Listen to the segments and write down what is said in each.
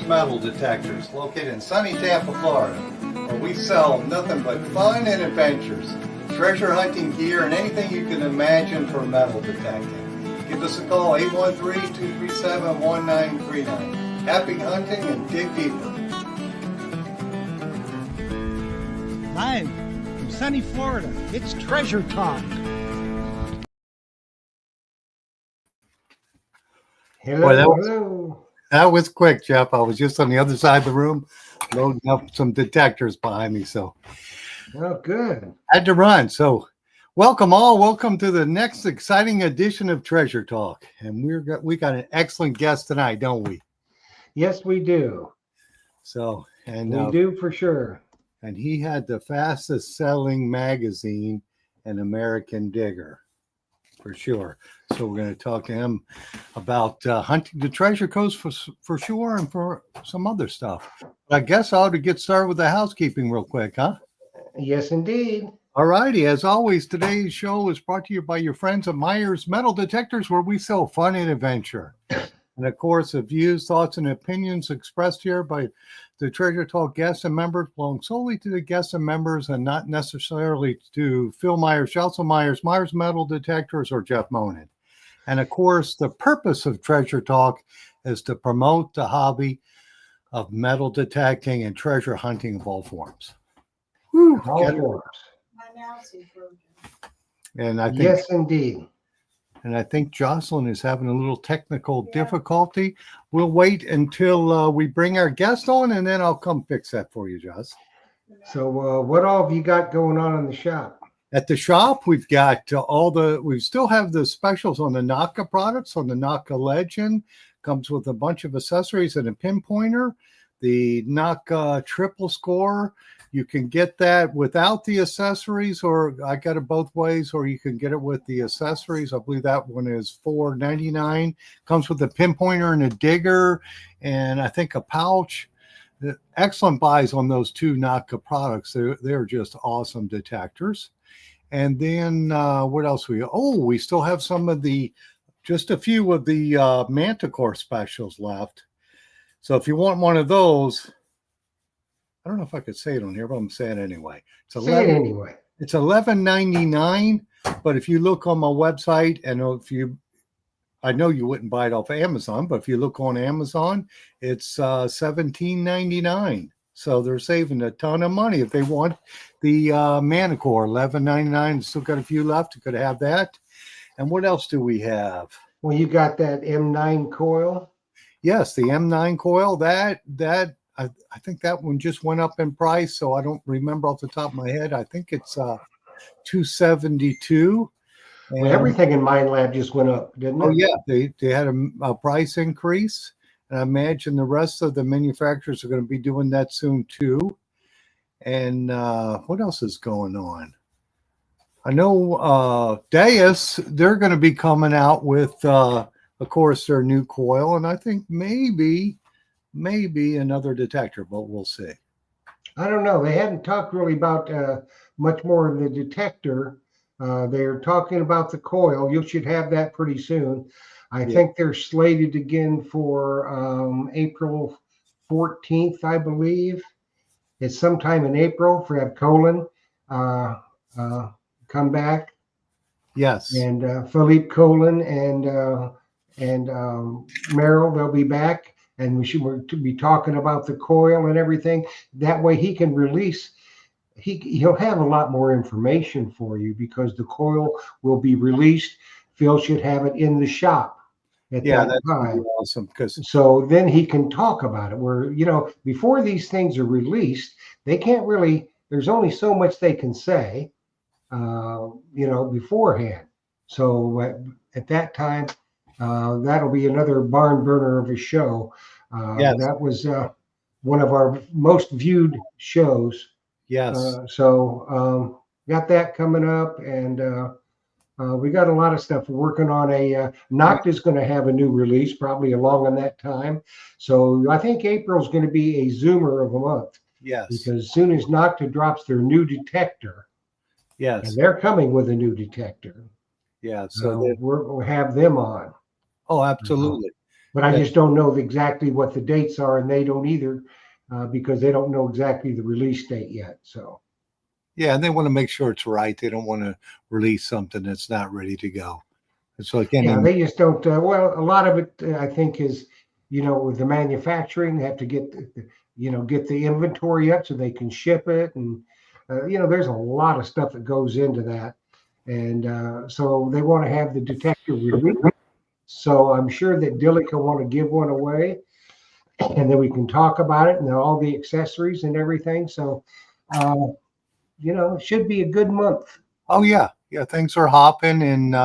Metal Detectors, located in sunny Tampa, Florida, where we sell nothing but fun and adventures, treasure hunting gear, and anything you can imagine for metal detecting. Give us a call, 813-237-1939. Happy hunting and dig deeper. Live from sunny Florida, it's Treasure Talk. Hello. That was quick, Jeff. I was just on the other side of the room loading up some detectors behind me, so Oh, good. had to run. So welcome all. Welcome to the next exciting edition of Treasure Talk. And we got an excellent guest tonight, don't we? Yes, we do. So We do for sure. And he had the fastest selling magazine, An American Digger, for sure. So we're going to talk to him about hunting the treasure coast for sure, and for some other stuff. I guess I ought to get started with the housekeeping real quick, huh? Yes, indeed. All righty. As always, today's show is brought to you by your friends at Myers Metal Detectors, where we sell fun and adventure. And of course, the views, thoughts, and opinions expressed here by the Treasure Talk guests and members belong solely to the guests and members, and not necessarily to Phil Myers, Shelton Myers, Myers Metal Detectors, or Jeff Monin. And of course, the purpose of Treasure Talk is to promote the hobby of metal detecting and treasure hunting of all forms. All forms. And I think, Yes, indeed. and I think Jocelyn is having a little technical difficulty. We'll wait until we bring our guest on, and then I'll come fix that for you, Joss. So what all have you got going on in the shop? At the shop, we've got we still have the specials on the Naka products, on the Naka Legend. Comes with a bunch of accessories and a pinpointer. The Naka Triple Score, you can get that without the accessories, or I got it both ways, or you can get it with the accessories. I believe that one is $4.99. Comes with a pinpointer and a digger, and I think a pouch. Excellent buys on those two Naka products. They're just awesome detectors. And then what else we still have just a few of the Manticore specials left. So if you want one of those, I don't know if I could say it on here, but I'm saying it anyway. It's $11.99. But if you look on my website, and I know you wouldn't buy it off of Amazon, but if you look on Amazon, it's $17.99. So they're saving a ton of money. If they want the Manticore, $11.99. Still got a few left. You could have that. And what else do we have? Well, you got that M9 coil. Yes, the M9 coil. That I think that one just went up in price, so I don't remember off the top of my head. I think it's $272. Well, everything in Mine Lab just went up, didn't it? Oh yeah, they had a price increase. And I imagine the rest of the manufacturers are going to be doing that soon too. And what else is going on? I know Deus, they're going to be coming out with, of course, their new coil. And I think maybe another detector, but we'll see. I don't know. They hadn't talked really about much more of the detector. They're talking about the coil. You should have that pretty soon. I think they're slated again for April 14th, I believe. It's sometime in April for have Colin come back. Yes. And Philippe Colin and Merrill, they'll be back. And we're to be talking about the coil and everything. That way he can release. He'll have a lot more information for you, because the coil will be released. Phil should have it in the shop at that time. Awesome. So then he can talk about it. Where, before these things are released, they can't really, there's only so much they can say, beforehand. So at that time, that'll be another barn burner of a show. That was one of our most viewed shows. Yes. So got that coming up, and we got a lot of stuff. We're working on Nocta is going to have a new release probably along in that time. So I think April is going to be a zoomer of a month. Yes. Because as soon as Nocta drops their new detector, and they're coming with a new detector. Yeah. So we'll have them on. Oh, absolutely. But I just don't know exactly what the dates are, and they don't either, because they don't know exactly the release date yet. So Yeah, and they want to make sure it's right. They don't want to release something that's not ready to go. It's like yeah, any. they just don't. Well, a lot of it, I think, is with the manufacturing, they have to get get the inventory up so they can ship it, and there's a lot of stuff that goes into that, and so they want to have the detector released. So I'm sure that Dillick will want to give one away, and then we can talk about it and all the accessories and everything. So, it should be a good month. Oh yeah, yeah, things are hopping, and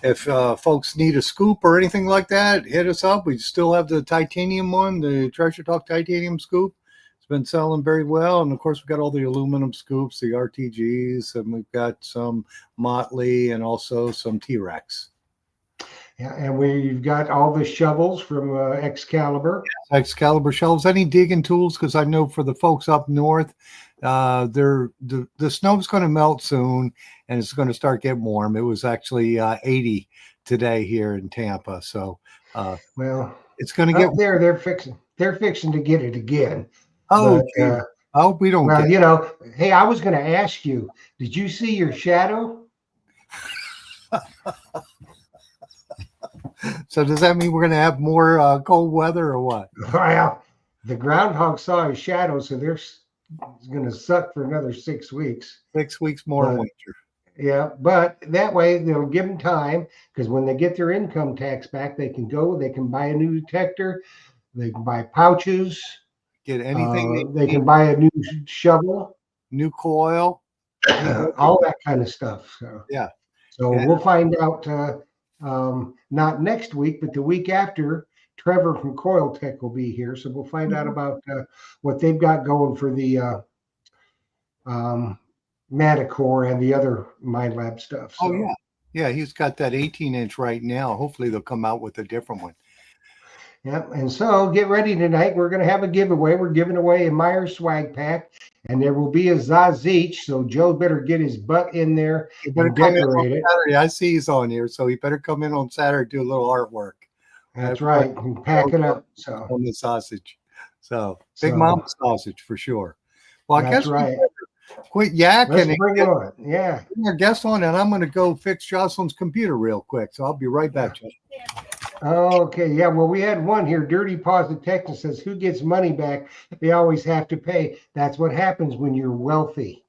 if folks need a scoop or anything like that, hit us up. We still have the titanium one, the Treasure Talk titanium scoop. It's been selling very well, and of course we've got all the aluminum scoops, the RTGs, and we've got some Motley and also some T-Rex. Yeah, and we've got all the shovels from Excalibur. Excalibur shelves. Any digging tools? Because I know for the folks up north, the snow's going to melt soon, and it's going to start getting warm. It was actually 80 today here in Tampa, so Well, it's going to get. up there, they're fixing to get it again. Oh, But, I hope we don't well, get. hey, I was going to ask you, did you see your shadow? So does that mean we're going to have more cold weather or what? Well, the groundhog saw his shadow, so they're going to suck for another 6 weeks. 6 weeks more But- winter. Yeah, but that way they'll give them time, because when they get their income tax back, they can buy a new detector, they can buy pouches, Get anything they can buy a new shovel, new coil. all that kind of stuff. So Yeah. So Yeah. we'll find out not next week, but the week after. Trevor from Coil Tech will be here, so we'll find out about what they've got going for the Matacore and the other Mind Lab stuff. So. Oh yeah, yeah. He's got that 18-inch right now. Hopefully they'll come out with a different one. Yep. And so get ready tonight. We're going to have a giveaway. We're giving away a Myers swag pack, and there will be a Zazich. So Joe better get his butt in there He better and come in decorate on it. Saturday. I see he's on here, so he better come in on Saturday, do a little artwork. That's right. And pack it up. So on the sausage. So Big So- Mama sausage for sure. Well, I that's guess we right. quit yakking Let's and bring get it on. Yeah. our guest on, and I'm going to go fix Jocelyn's computer real quick. So I'll be right back, Jocelyn. Okay. Yeah. Well, we had one here. Dirty Paws of Texas says, who gets money back? They always have to pay. That's what happens when you're wealthy.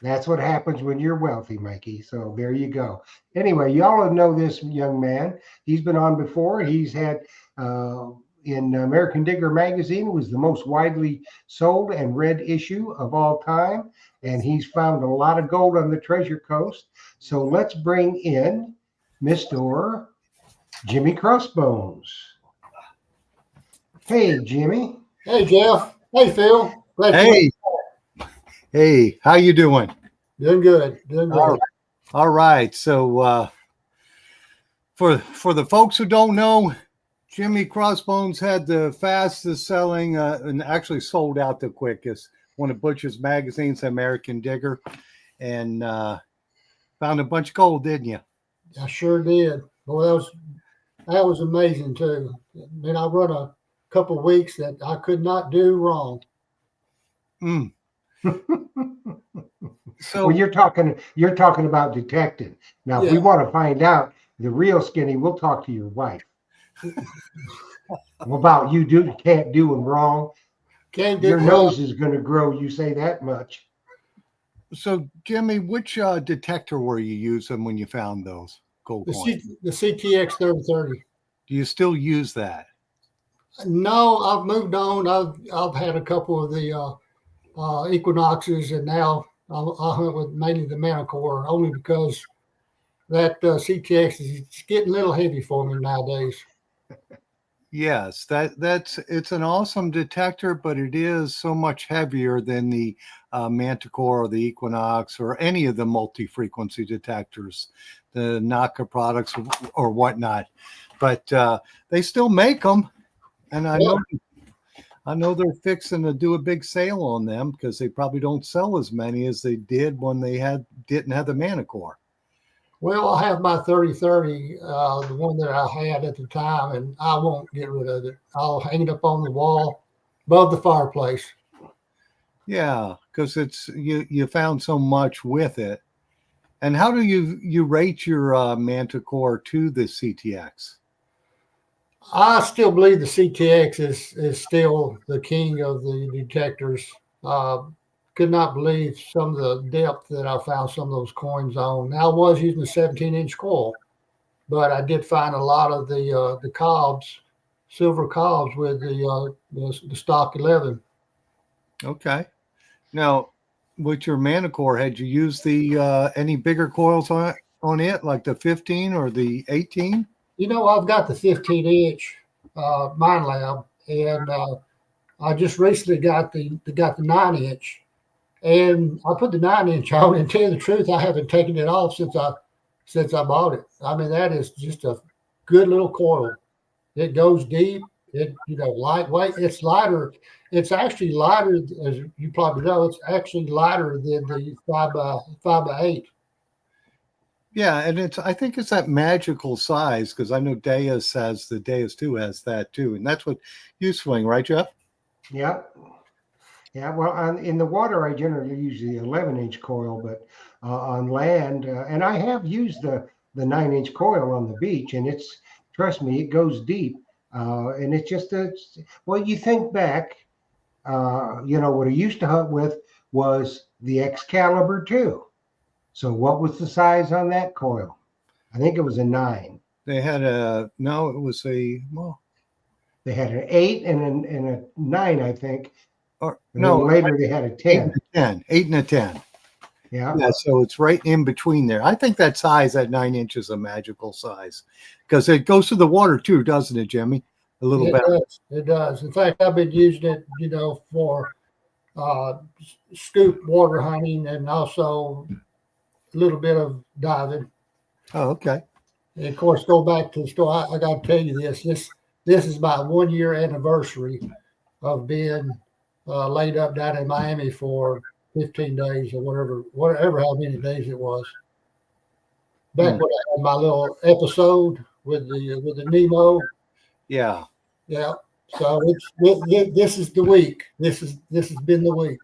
That's what happens when you're wealthy, Mikey. So there you go. Anyway, y'all know this young man. He's been on before. He's had in American Digger magazine, was the most widely sold and read issue of all time. And he's found a lot of gold on the Treasure Coast. So let's bring in Mr. Jimmy Crossbones. Hey, Jimmy. Hey, Jeff. Hey, Phil. Glad Hey, hey, how you doing? Doing good. Doing good. All right. All right. So for the folks who don't know, Jimmy Crossbones had the fastest selling and actually sold out the quickest. One of Butch's magazines, American Digger, and found a bunch of gold, didn't you? I sure did. Boy, that was amazing too. Then I run a couple of weeks that I could not do wrong. Mm. So Well, you're talking about detecting. Now, if we Yeah. want to find out the real skinny, we'll talk to your wife. About you can't do them wrong. Can't do Your wrong. nose is going to grow. You say that much. So Jimmy, which detector were you using when you found those gold coins? The CTX 3030. Do you still use that? No, I've moved on. I've had a couple of the Equinoxes, and now I hunt with mainly the Manacore, only because that CTX is getting a little heavy for me nowadays. Yes, it's an awesome detector, but it is so much heavier than the Manticore or the Equinox or any of the multi-frequency detectors, the Naka products or whatnot. But they still make them, and I know they're fixing to do a big sale on them because they probably don't sell as many as they did when they didn't have the Manticore. Well, I have my 3030, the one that I had at the time, and I won't get rid of it. I'll hang it up on the wall above the fireplace. Yeah, because it's you found so much with it. And how do you rate your Manticore to the CTX? I still believe the CTX is still the king of the detectors. Uh, could not believe some of the depth that I found some of those coins on. Now I was using a 17-inch coil, but I did find a lot of the cobs, silver cobs with the stock 11. Okay. Now, with your Manticore, had you used the any bigger coils on it, like the 15 or the 18? You know, I've got the 15-inch Mine Lab, and I just recently got the 9-inch, and I put the 9-inch on. And to tell you the truth, I haven't taken it off since I bought it. I mean, that is just a good little coil. It goes deep. It lightweight. It's lighter. It's actually lighter, as you probably know. It's actually lighter than the 5x8. Yeah, and I think it's that magical size because I know the Deus 2 has that too, and that's what you swing, right, Jeff? Yeah. Yeah, well, in the water, I generally use the 11-inch coil, but on land, and I have used the 9-inch coil on the beach, and trust me, it goes deep, and it's just well, you think back, what I used to hunt with was the Excalibur 2. So what was the size on that coil? I think it was a 9. They had it was well, They had an 8 and a 9, I think. or And no, then later they had a 10. 8 and a 10. Yeah. Yeah, so it's right in between there. I think that 9 inch is a magical size because it goes through the water too, doesn't it, Jimmy? A little bit. It does. In fact, I've been using it, for scoop water hunting and also a little bit of diving. Oh, okay. And of course, go back to the store. I got to tell you this. This is my 1-year anniversary of being laid up down in Miami for 15 days or whatever, how many days it was. Back when I had my little episode with the Nemo. Yeah. Yeah. So this is the week. This has been the week.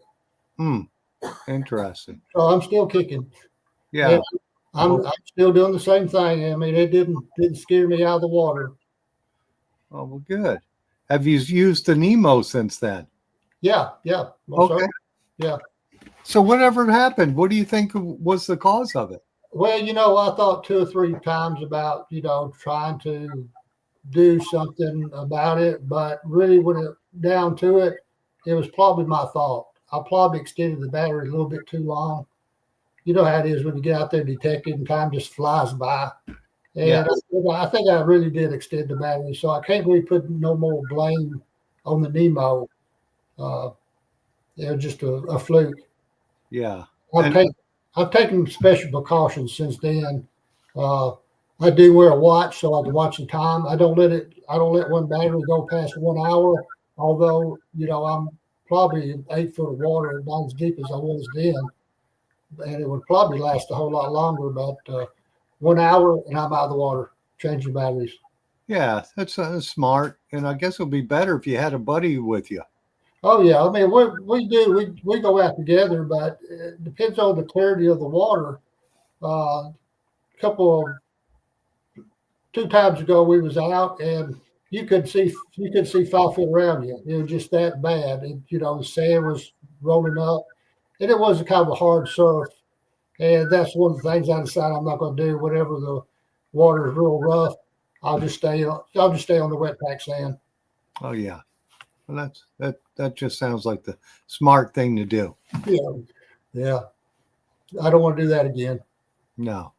Interesting. So I'm still kicking. Yeah. I'm still doing the same thing. I mean, it didn't scare me out of the water. Oh, well, good. Have you used the Nemo since then? Yeah. Okay. Yeah. So whatever happened, what do you think was the cause of it? Well, I thought 2 or 3 times about, trying to do something about it, but really when it down to it, it was probably my fault. I probably extended the battery a little bit too long. You know how it is when you get out there detecting and time just flies by. And Yeah. I think I really did extend the battery, so I can't really put no more blame on the Nemo. It was just a fluke. Yeah. I've taken special precautions since then. I do wear a watch so I can watch the time. I don't let one battery go past 1 hour. Although I'm probably 8 foot of water, not as deep as I was then, and it would probably last a whole lot longer. But 1 hour and I'm out of the water, changing batteries. Yeah, that's smart, and I guess it would be better if you had a buddy with you. Oh yeah, I mean we go out together, but it depends on the clarity of the water. Couple of 2 times ago we was out and you could see 5 feet around you. It was just that bad. The sand was rolling up, and it was a kind of a hard surf. And that's one of the things I decided I'm not going to do. Whenever the water is real rough, I'll just stay on the wet pack sand. Oh yeah, well that just sounds like the smart thing to do. Yeah. I don't want to do that again. No.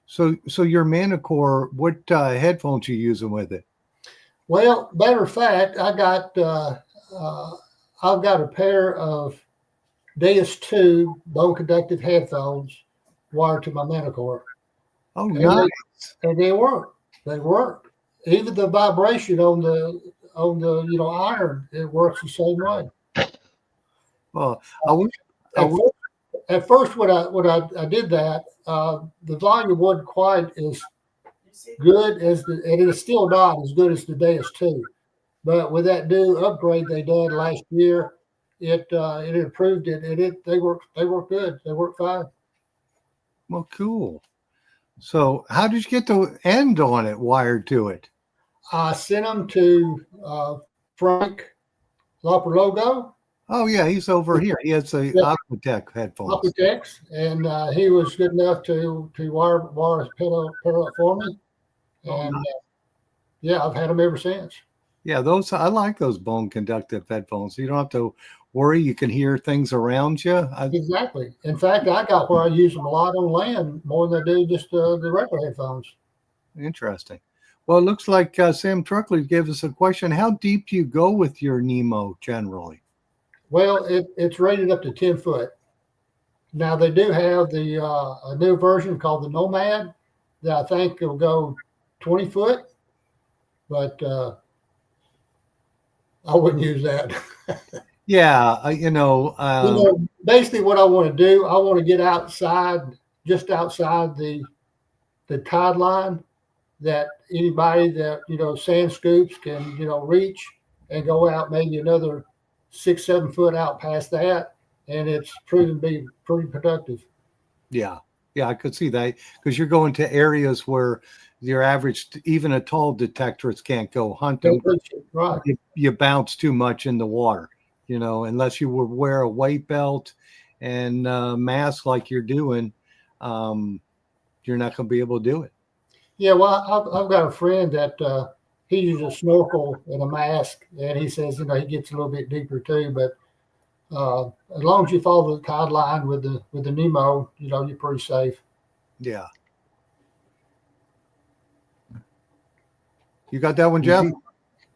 So your Manticore, what headphones you using with it? Well, matter of fact, I've got a pair of Deus 2 bone conductive headphones wired to my Manticore. Oh, nice. And they work. They work. Even the vibration on the iron, it works the same way. Well, at first when I did that, the volume wasn't quite as good as and it's still not as good as the Deus 2. But with that new upgrade they did last year, it improved it, and they work good. They work fine. Well, cool. So how did you get the end on it wired to it? I sent them to Frank Logo, Oh yeah, he's over here. He has the Yeah. Aquatech headphones. Aquatex, and he was good enough to wire his pedal up for me. And yeah, I've had them ever since. Yeah, those I like those bone conductive headphones. You don't have to worry. You can hear things around you. Exactly. In fact, I got where I use them a lot on land more than I do just the regular headphones. Interesting. Well, it looks like Sam Truckley gave us a question. How deep do you go with your Nemo generally? Well, it's rated up to 10 foot. Now they do have the a new version called the Nomad that I think will go 20 foot, but I wouldn't use that. Yeah, Basically what I want to do, I want to get outside, just outside the tide line, that anybody that, sand scoops can, reach and go out maybe another 6-7 foot out past that. And it's proven to be pretty productive. Yeah, I could see that because you're going to areas where your average, even a tall detectorist can't go hunting. Right. You bounce too much in the water, unless you would wear a weight belt and mask like you're doing, you're not going to be able to do it. Yeah, well, I've got a friend that he uses a snorkel and a mask, and he says, he gets a little bit deeper too, but as long as you follow the tide line with the Nemo, you're pretty safe. Yeah. You got that one, Jeff?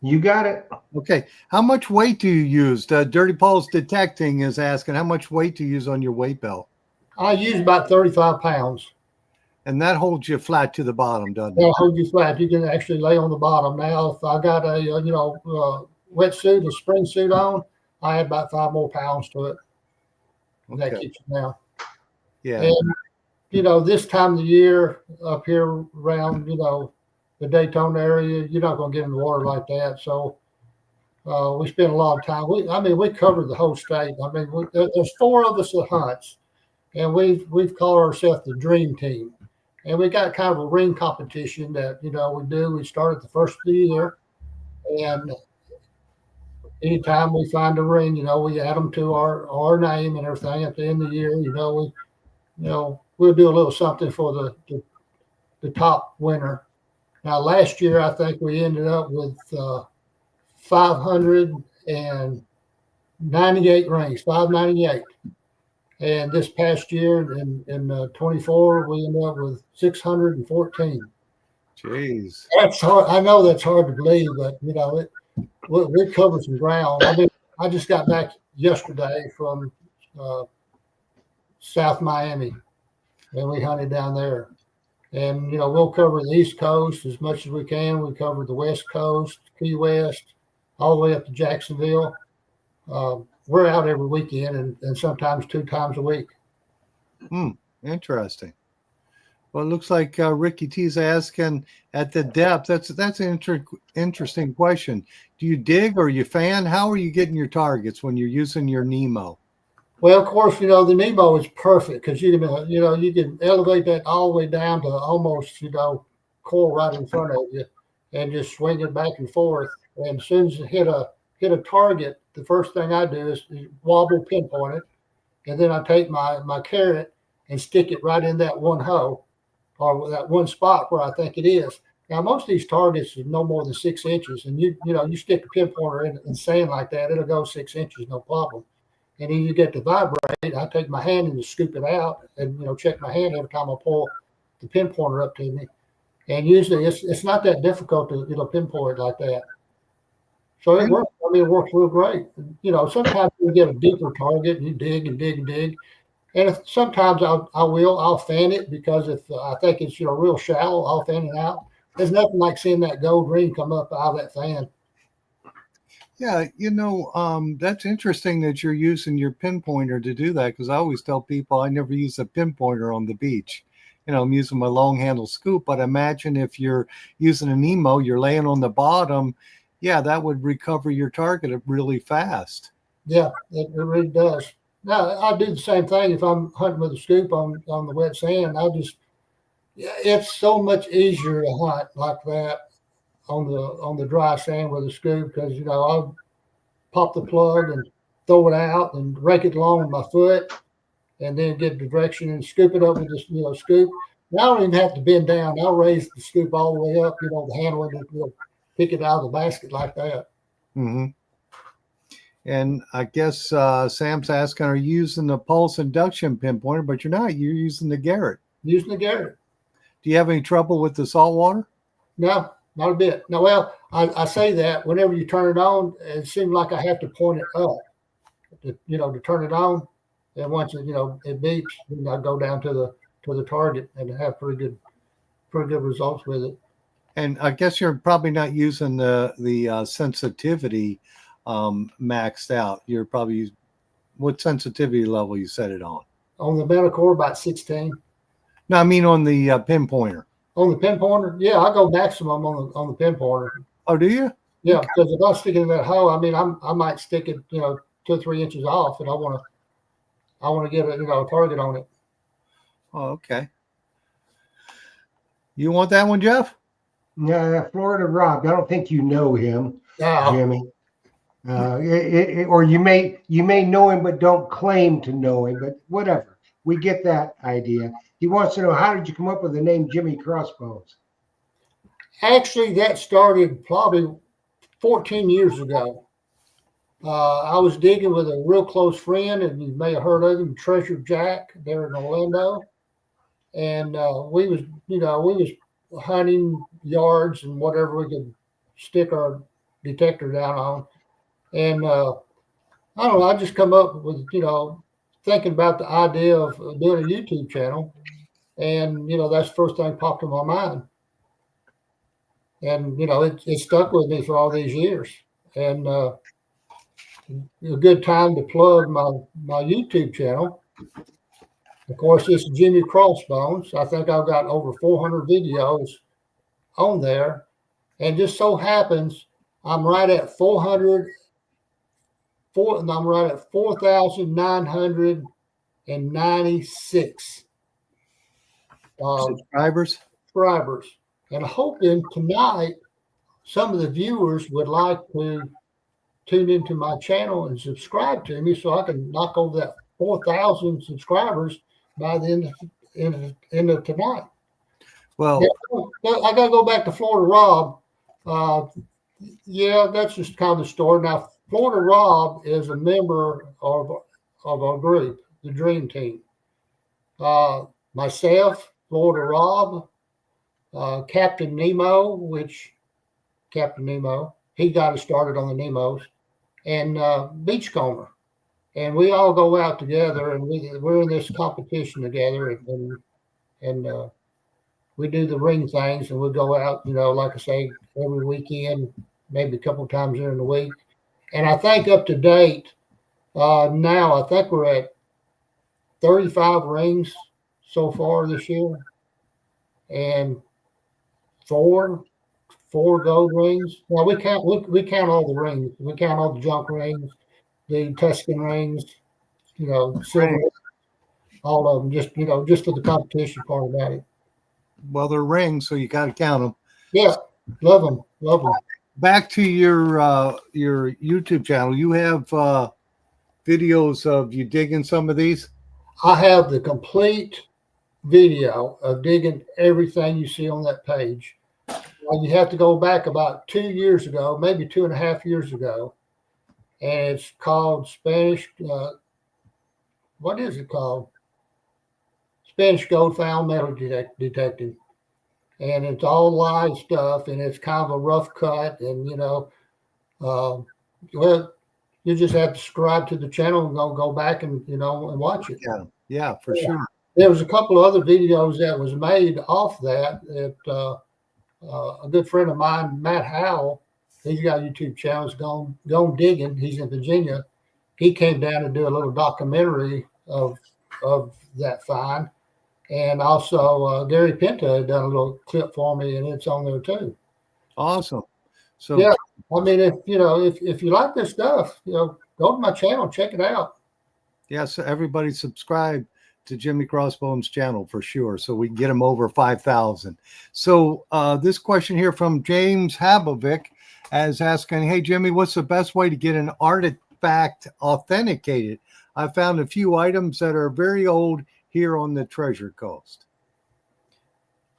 You got it. Okay. How much weight do you use? Dirty Paul's Detecting is asking how much weight do you use on your weight belt? I use about 35 pounds. And that holds you flat to the bottom, doesn't it? That'll hold you flat. You can actually lay on the bottom. Now, if I got a wetsuit, a spring suit on, I add about 5 more pounds to it. Okay. That keeps you down. Yeah. And, this time of the year up here around, the Daytona area, you're not going to get in the water like that. So we spend a lot of time. We covered the whole state. There's 4 of us that hunts, and we've called ourselves the Dream Team. And we got kind of a ring competition that, we do. We start at the first of the year, and anytime we find a ring, we add them to our name and everything at the end of the year. We'll do a little something for the top winner. Now, last year, I think we ended up with 598 rings, 598. And this past year in 24, we ended up with 614. Jeez. That's hard. I know that's hard to believe, but, we covered some ground. I just got back yesterday from South Miami, and we hunted down there. And, we'll cover the East Coast as much as we can. We covered the West Coast, Key West, all the way up to Jacksonville. We're out every weekend and sometimes 2 times a week. Interesting. Well, it looks like Ricky T's asking at the depth. That's an interesting question. Do you dig or you fan? How are you getting your targets when you're using your Nemo? Well, of course, the Nemo is perfect because you can elevate that all the way down to almost, coil right in front of you and just swing it back and forth. And as soon as you hit a target, the first thing I do is wobble pinpoint it. And then I take my carrot and stick it right in that one hole or that one spot where I think it is. Now, most of these targets are no more than 6 inches. And you stick a pinpointer in sand like that, it'll go 6 inches, no problem. And then you get to vibrate. I take my hand and scoop it out and, check my hand every time I pull the pinpointer up to me. And usually it's not that difficult to, pinpoint like that. So it works. It works real great. Sometimes you get a deeper target and you dig and dig and dig. And sometimes I'll fan it because if I think it's, real shallow, I'll fan it out. There's nothing like seeing that gold ring come up out of that fan. Yeah, that's interesting that you're using your pinpointer to do that because I always tell people I never use a pinpointer on the beach. I'm using my long handle scoop, but imagine if you're using an emo, you're laying on the bottom. Yeah, that would recover your target really fast. Yeah, it really does. Now I do the same thing if I'm hunting with a scoop on the wet sand. Yeah, it's so much easier to hunt like that on the dry sand with a scoop because I'll pop the plug and throw it out and rake it along with my foot and then get the direction and scoop it up with this scoop. Now I don't even have to bend down. I'll raise the scoop all the way up, the handle and pick it out of the basket like that. Mm-hmm. And I guess Sam's asking, are you using the pulse induction pinpointer? But you're not. You're using the Garrett. Using the Garrett. Do you have any trouble with the salt water? No, not a bit. No, well, I say that whenever you turn it on, it seems like I have to point it up, to turn it on. And once it beeps, then I go down to the target and have pretty good results with it. And I guess you're probably not using the sensitivity maxed out. You're probably what sensitivity level you set it on? On the Metacore, about 16. No, I mean on the pinpointer. On the pinpointer, yeah, I go maximum on the pinpointer. Oh, do you? Yeah, because if I stick it in that hole, I might stick it 2 or 3 inches off, and I want to get a target on it. Oh, okay. You want that one, Jeff? Yeah, Florida Rob. I don't think you know him, No. Jimmy. Or you may know him, but don't claim to know him. But whatever, we get that idea. He wants to know, how did you come up with the name Jimmy Crossbones? Actually, that started probably 14 years ago. I was digging with a real close friend, and you may have heard of him, Treasure Jack, there in Orlando. And we was hunting yards and whatever we could stick our detector down on. And I don't know, I just come up with, thinking about the idea of doing a YouTube channel. And, that's the first thing popped in my mind. And, it stuck with me for all these years. And a good time to plug my YouTube channel. Of course, it's Jimmy Crossbones. I think I've got over 400 videos on there. And just so happens, I'm right at 4,996 subscribers. And I'm hoping tonight some of the viewers would like to tune into my channel and subscribe to me so I can knock over that 4,000 subscribers by the end of tonight. Well, yeah, I got to go back to Florida Rob. Yeah, that's just kind of the story. Now, Florida Rob is a member of our group, the Dream Team. Myself, Florida Rob, Captain Nemo, he got us started on the Nemos, and Beachcomber. And we all go out together, and we're in this competition together, and we do the ring things, and we go out, like I say, every weekend, maybe a couple of times during the week. And I think up to date, now I think we're at 35 rings so far this year, and four gold rings. Well, we count all the rings. We count all the junk rings, the Tuscan rings, silver, all of them. Just for the competition part about it. Well, they're rings, so you got to count them. Yeah, love them. Back to your YouTube channel. You have videos of you digging some of these? I have the complete video of digging everything you see on that page. You have to go back about 2 years ago, maybe 2.5 years ago, and it's called Spanish. What is it called? Spanish Gold Found Metal Detecting, and it's all live stuff, and it's kind of a rough cut, and well, you just have to subscribe to the channel and go back and and watch it. Yeah, for sure. There was a couple of other videos that was made off that. A good friend of mine, Matt Howell, he's got a YouTube channel. It's Gone Digging. He's in Virginia. He came down to do a little documentary of that find. And also Gary Pinto had done a little clip for me, and it's on there too. Awesome. So yeah, I mean, if you like this stuff, go to my channel, check it out. Yes, everybody subscribe to Jimmy Crossbones' channel for sure, so we can get him over 5,000. So this question here from James Habovic is asking, hey, Jimmy, what's the best way to get an artifact authenticated? I found a few items that are very old here on the Treasure Coast.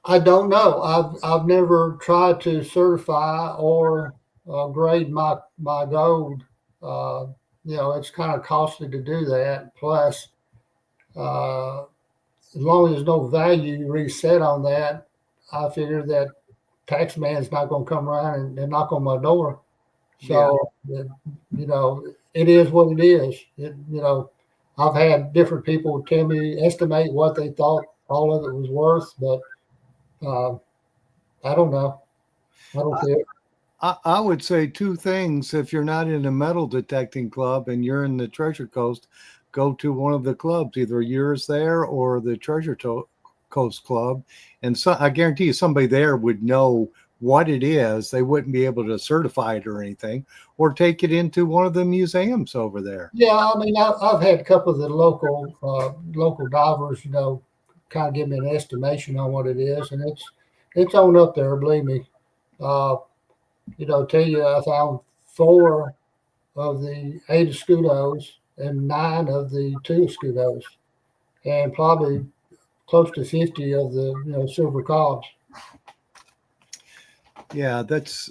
I don't know. I've never tried to certify or grade my gold. It's kind of costly to do that. Plus, as long as there's no value reset on that, I figure that tax man's not going to come around and knock on my door. So, it is what it is. I've had different people tell me, estimate what they thought all of it was worth, but I don't know. I don't care. I would say two things. If you're not in a metal detecting club and you're in the Treasure Coast, go to one of the clubs, either yours there or the Treasure Coast Club. And so I guarantee you somebody there would know what it is. They wouldn't be able to certify it or anything, or take it into one of the museums over there. Yeah, I mean, I've had a couple of the local divers, kind of give me an estimation on what it is, and it's on up there, believe me. Tell you, I found 4 of the 8 escudos and 9 of the 2 escudos, and probably close to 50 of the silver cobs. Yeah, that's.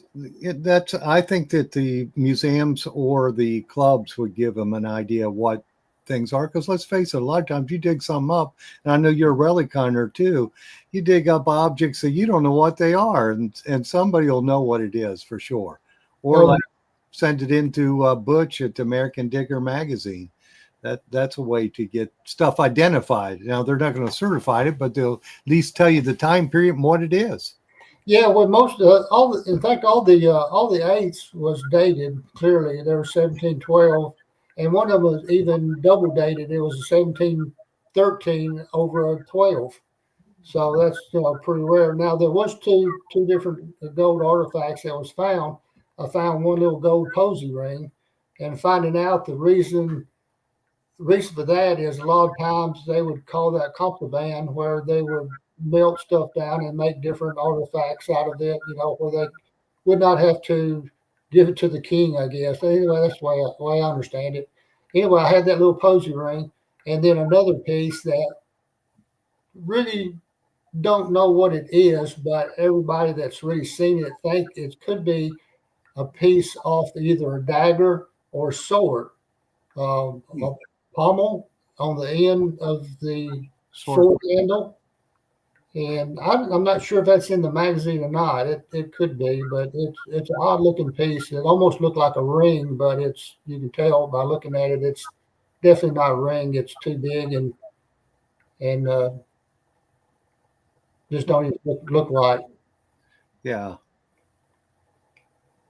I think that the museums or the clubs would give them an idea of what things are. Because let's face it, a lot of times you dig something up, and I know you're a relic hunter too. You dig up objects that you don't know what they are, and somebody will know what it is for sure. Or send it into Butch at American Digger magazine. That's a way to get stuff identified. Now they're not going to certify it, but they'll at least tell you the time period and what it is. Yeah, well, most all the 8s was dated clearly. They were 1712, and one of them was even double dated. It was a 1713 over a 12. So that's pretty rare. Now there was two different gold artifacts that was found. I found one little gold posy ring, and finding out the reason for that is a lot of times they would call that contraband, where they would melt stuff down and make different artifacts out of it, where they would not have to give it to the king, I guess. Anyway, that's the way I understand it. Anyway, I had that little posy ring, and then another piece that really don't know what it is, but everybody that's really seen it think it could be a piece off either a dagger or sword, a pommel on the end of the sword handle. And I'm not sure if that's in the magazine or not. It could be, but it's an odd looking piece. It almost looked like a ring, but you can tell by looking at it, it's definitely not a ring. It's too big and just don't even look right. Yeah.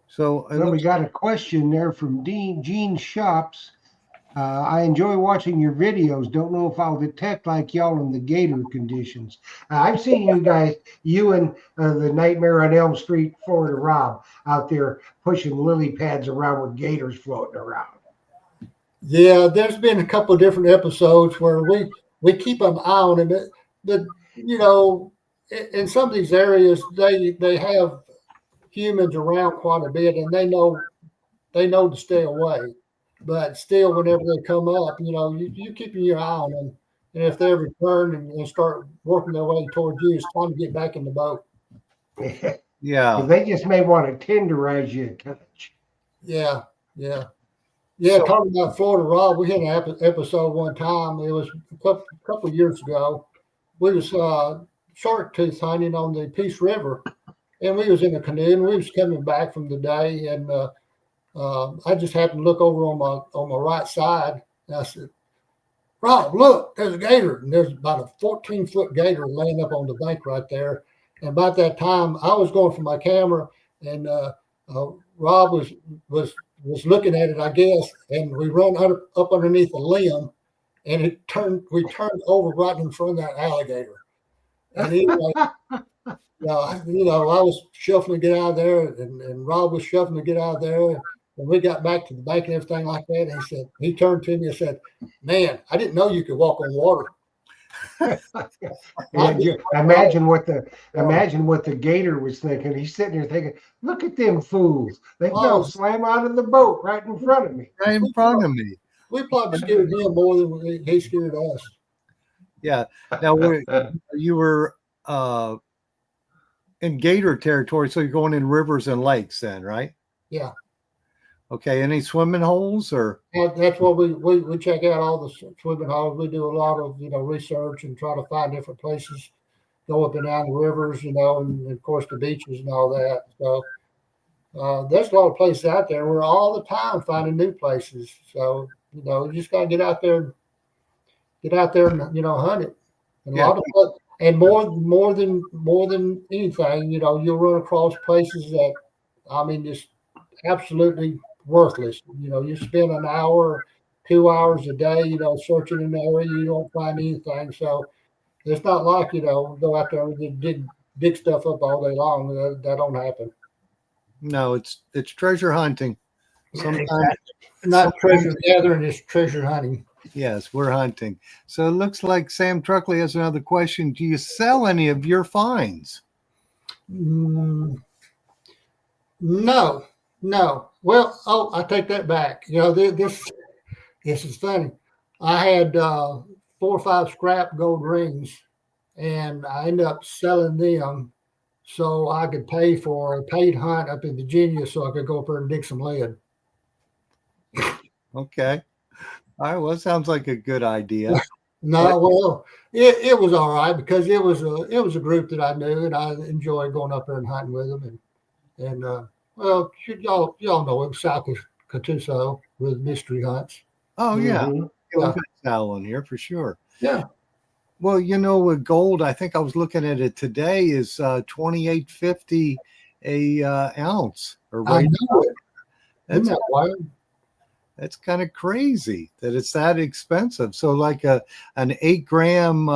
So we got a question there from Gene Shops. I enjoy watching your videos. Don't know if I'll detect like y'all in the gator conditions. I've seen you guys, you and the Nightmare on Elm Street, Florida Rob, out there pushing lily pads around with gators floating around. Yeah, there's been a couple of different episodes where we keep an eye on them. But in some of these areas, they have humans around quite a bit, and they know to stay away. But still, whenever they come up, you keep your eye on them. And if they return and start working their way towards you, it's time to get back in the boat. Yeah. They just may want to tenderize you a touch. Yeah. Talking about Florida Rob, we had an episode one time. It was a couple of years ago. We was shark tooth hunting on the Peace River, and we was in a canoe, and we was coming back from the day, and I just happened to look over on my right side, and I said, "Rob, look, there's a gator." And there's about a 14-foot gator laying up on the bank right there. And about that time, I was going for my camera, and Rob was looking at it, I guess, and we run up underneath a limb, and we turned over right in front of that alligator. And he was like, I was shuffling to get out of there, and Rob was shuffling to get out of there. And we got back to the bank and everything like that. And he turned to me and said, "Man, I didn't know you could walk on water." Imagine what the gator was thinking. He's sitting there thinking, "Look at them fools! They fell slam out of the boat right in front of me." Right in front of me. We probably scared him more than he scared us. Yeah. Now you were in gator territory, so you're going in rivers and lakes then, right? Yeah. Okay. Any swimming holes or? That's what we check out all the swimming holes. We do a lot of research and try to find different places, go up and down the rivers, and of course the beaches and all that. So there's a lot of places out there. We're all the time finding new places. So you just gotta get out there and hunt it. And a lot of and more than anything, you'll run across places that just absolutely worthless. You spend an hour, 2 hours a day, searching an area, you don't find anything. So it's not like, go out there and dig stuff up all day long. That don't happen. No, it's treasure hunting. Sometimes not treasure gathering, it's treasure hunting. Yes, we're hunting. So it looks like Sam Truckley has another question. Do you sell any of your finds? No. Well, I take that back. This is funny. I had 4 or 5 scrap gold rings, and I ended up selling them so I could pay for a paid hunt up in Virginia so I could go up there and dig some lead. Okay. All right. Well, it sounds like a good idea. No, well, it was all right because it was a group that I knew, and I enjoyed going up there and hunting with them. And well, y'all know him, South of Catoosa with mystery hunts. Oh yeah, Mm-hmm. We've got Sal on here for sure. Yeah. Well, with gold, I think I was looking at it today is $28.50 a ounce. I know it. Isn't that wild? That's kind of crazy that it's that expensive. So like an 8-gram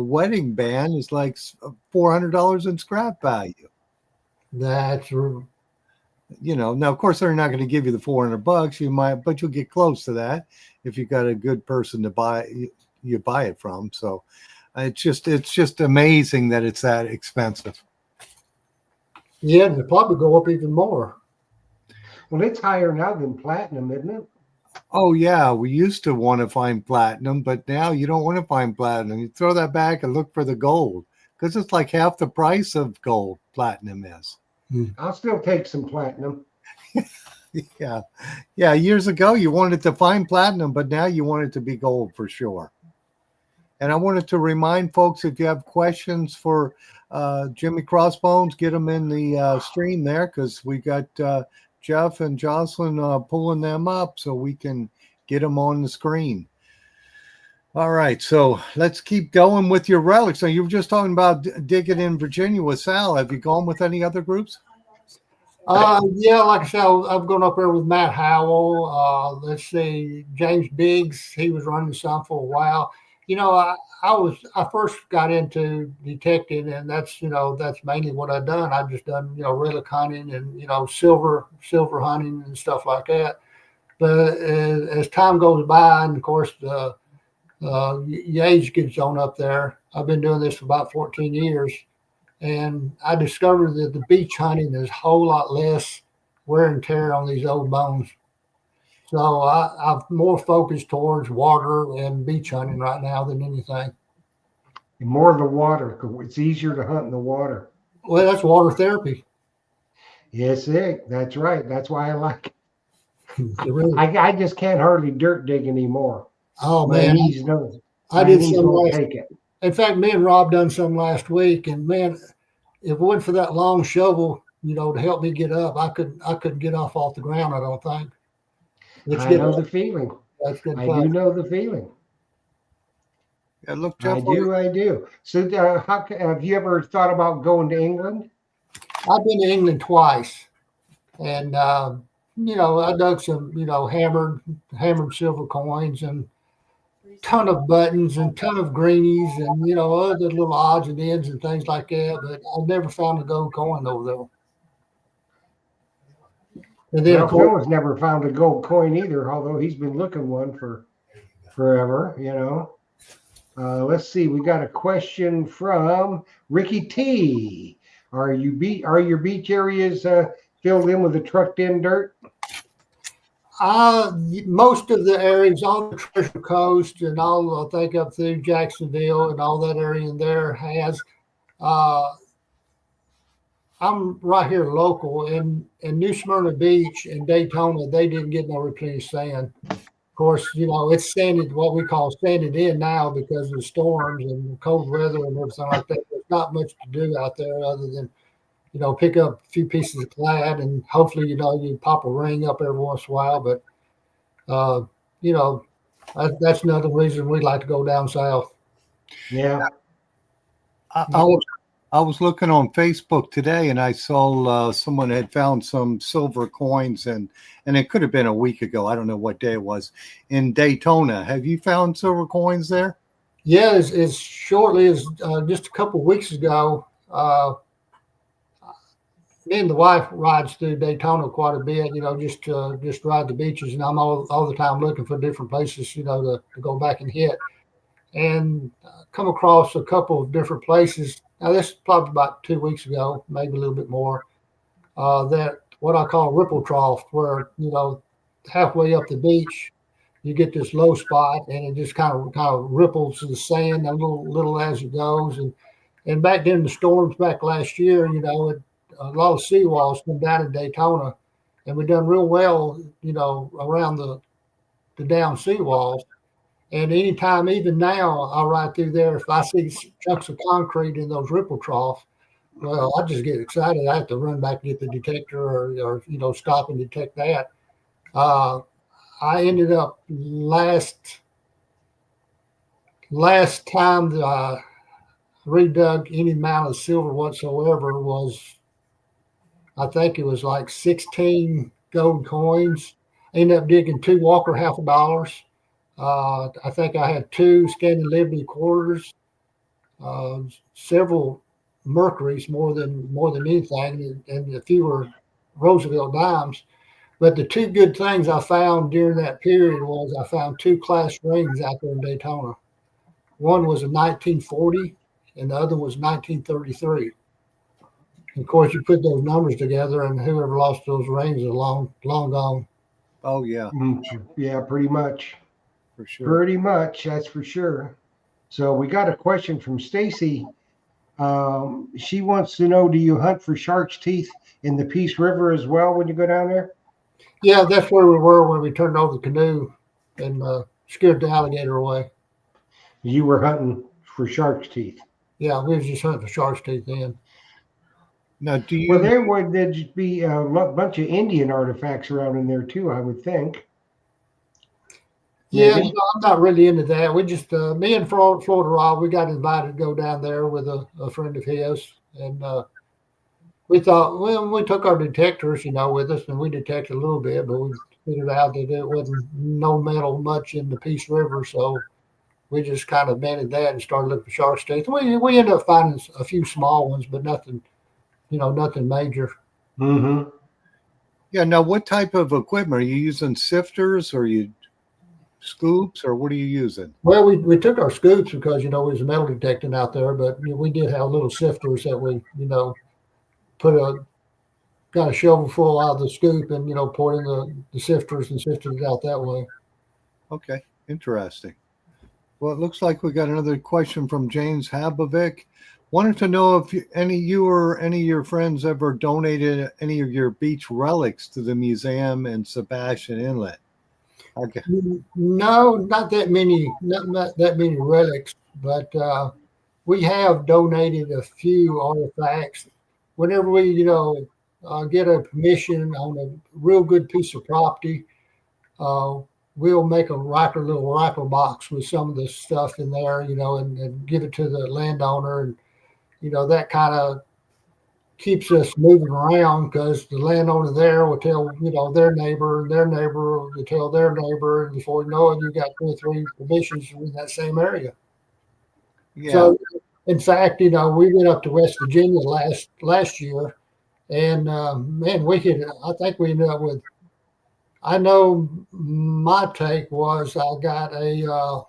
wedding band is like $400 in scrap value. That's now of course they're not going to give you the $400. You might, but you'll get close to that if you got a good person to buy it from. So it's just amazing that it's that expensive. Yeah, it'll probably go up even more. Well, it's higher now than platinum, isn't it? Oh yeah, we used to want to find platinum, but now you don't want to find platinum. You throw that back and look for the gold because it's like half the price of gold. Platinum is. I'll still take some platinum. Yeah. Years ago, you wanted to find platinum, but now you want it to be gold for sure. And I wanted to remind folks, if you have questions for Jimmy Crossbones, get them in the stream there because we got Jeff and Jocelyn pulling them up so we can get them on the screen. All right, so let's keep going with your relics. So you were just talking about digging in Virginia with Sal. Have you gone with any other groups? Yeah, like I said, I've gone up there with Matt Howell. Let's see, James Biggs. He was running some for a while. I first got into detecting, and that's mainly what I've done. I've just done relic hunting and silver hunting and stuff like that. But as time goes by, and of course the age gets on up there, I've been doing this for about 14 years, and I discovered that the beach hunting is a whole lot less wear and tear on these old bones. So I'm more focused towards water and beach hunting right now than anything. More of the water. It's easier to hunt in the water. Well, that's water therapy. Yes, that's right. That's why I like it. Really? I just can't hardly dirt dig anymore. Oh man, I did some last. In fact, me and Rob done some last week, and man, if it wasn't for that long shovel, to help me get up, I couldn't get off the ground. I don't think. I know the feeling. That's good. I do know the feeling. Yeah, look, Jeff, I do. So, have you ever thought about going to England? I've been to England twice. And I dug some hammered silver coins and ton of buttons and ton of greenies and other little odds and ends and things like that. But I never found a gold coin over there. And then of Well, course, Phil has never found a gold coin either, although he's been looking one for forever, let's see. We got a question from Ricky T. Are your beach areas filled in with the trucked in dirt? most of the areas on the Treasure Coast and all, I think up through Jacksonville and all that area in there has. I'm right here local in New Smyrna Beach and Daytona. They didn't get no replenished sand. Of course, it's sanded, what we call sanded in now because of the storms and the cold weather and everything like that. There's not much to do out there other than pick up a few pieces of clad and hopefully you pop a ring up every once in a while. But that's another reason we like to go down south. Yeah. I was looking on Facebook today and I saw someone had found some silver coins and it could have been a week ago. I don't know what day it was in Daytona. Have you found silver coins there? Yeah, as shortly as just a couple of weeks ago, me and the wife rides through Daytona quite a bit, just ride the beaches, and I'm all the time looking for different places, to go back and hit. And come across a couple of different places. Now, this is probably about 2 weeks ago, maybe a little bit more, that what I call ripple trough, where, halfway up the beach, you get this low spot and it just kind of ripples the sand a little as it goes. And back during the storms back last year, a lot of seawalls come down in Daytona, and we've done real well, around the down seawalls. And anytime, even now, I ride through there. If I see chunks of concrete in those ripple troughs, well, I just get excited. I have to run back and get the detector or stop and detect that. I ended up last time that I redug any amount of silver whatsoever was, I think it was like 16 gold coins. I ended up digging 2 Walker $50. I think I had 2 Standing Liberty quarters, several Mercuries more than anything, and a few were Roosevelt dimes. But the 2 good things I found during that period was I found 2 class rings out there in Daytona. One was a 1940, and the other was 1933. And of course, you put those numbers together, and whoever lost those rings is long gone. Oh yeah, Yeah, pretty much. for sure. Pretty much, that's for sure. So we got a question from Stacy. She wants to know, do you hunt for shark's teeth in the Peace River as well when you go down there? Yeah, that's where we were when we turned over the canoe and scared the alligator away. You were hunting for shark's teeth. Yeah, we was just hunting for shark's teeth then. Now, do you? Well, there would just be a bunch of Indian artifacts around in there too, I would think. Yeah, I'm not really into that. We just, me and Florida Rob, we got invited to go down there with a friend of his. And we thought, well, we took our detectors, with us, and we detected a little bit, but we figured out that it wasn't no metal much in the Peace River. So we just kind of abandoned that and started looking for shark's teeth. We ended up finding a few small ones, but nothing, nothing major. Mm-hmm. Yeah. Now, what type of equipment are you using? Sifters or you scoops, or what are you using? Well, we took our scoops because we was metal detecting out there, but we did have little sifters that we got a shovel full out of the scoop and poured in the sifters and sifted it out that way. Okay, interesting. Well, it looks like we got another question from James Habovic. Wanted to know if you or any of your friends ever donated any of your beach relics to the museum in Sebastian Inlet. Okay. No, not that many relics, but we have donated a few artifacts. Whenever we, get a permission on a real good piece of property, we'll make a little rifle box with some of the stuff in there, and give it to the landowner, and that kind of keeps us moving around because the landowner there will tell, their neighbor, and their neighbor will tell their neighbor, and before you know it, you got 2 or 3 permissions in that same area. Yeah. So, in fact, we went up to West Virginia last year, and man, I think we ended up with. I know my take was I got a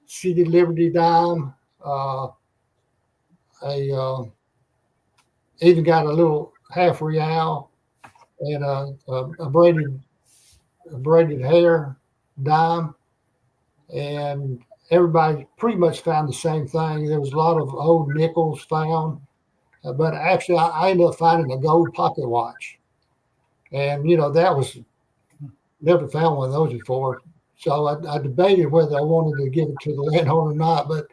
City Liberty dime, even got a little half real, and a braided hair dime, and everybody pretty much found the same thing. There was a lot of old nickels found, but actually I ended up finding a gold pocket watch, and that was never found one of those before. So I debated whether I wanted to give it to the landowner or not, but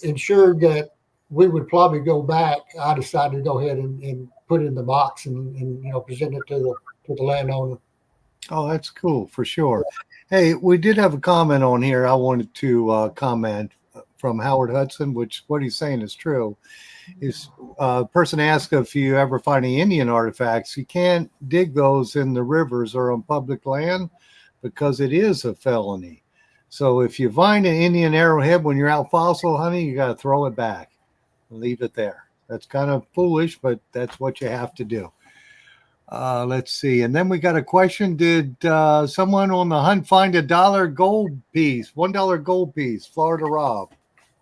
ensured that we would probably go back. I decided to go ahead and put it in the box and present it to the landowner. Oh, that's cool for sure. Hey, we did have a comment on here. I wanted to comment from Howard Hudson, which what he's saying is true. Is person asked if you ever find any Indian artifacts, you can't dig those in the rivers or on public land because it is a felony. So if you find an Indian arrowhead when you're out fossil hunting, you got to throw it back and leave it there. That's kind of foolish, but that's what you have to do. Let's see. And then we got a question. Did someone on the hunt find $1 gold piece, $1 gold piece, Florida Rob?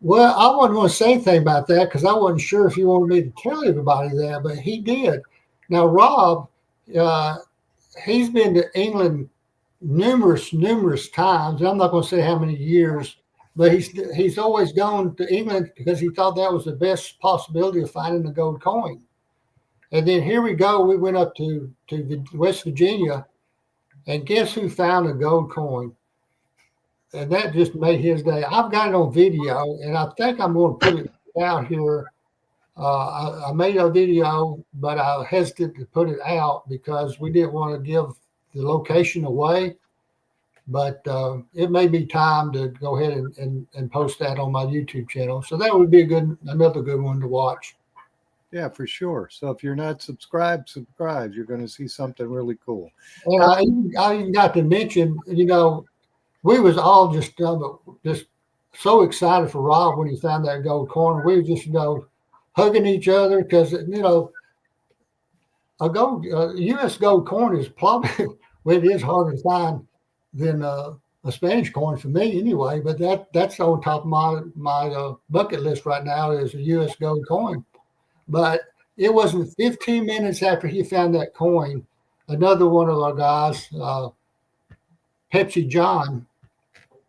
Well, I wasn't going to say anything about that because I wasn't sure if he wanted me to tell everybody that, but he did. Now, Rob, he's been to England numerous times. I'm not going to say how many years, but he's always gone to England because he thought that was the best possibility of finding a gold coin. And then here we go. We went up to West Virginia, and guess who found a gold coin? And that just made his day. I've got it on video, and I think I'm going to put it out here. I made a video, but I hesitated to put it out because we didn't want to give the location away. But it may be time to go ahead and post that on my YouTube channel. So that would be another good one to watch. Yeah, for sure. So if you're not subscribed, subscribe. You're going to see something really cool. And I even got to mention, we was all just so excited for Rob when he found that gold coin. We were just, hugging each other because, a U.S. gold coin is probably, well, it is harder to find than a Spanish coin for me anyway, but that's on top of my bucket list right now is a U.S. gold coin. But it wasn't 15 minutes after he found that coin, another one of our guys, Pepsi John,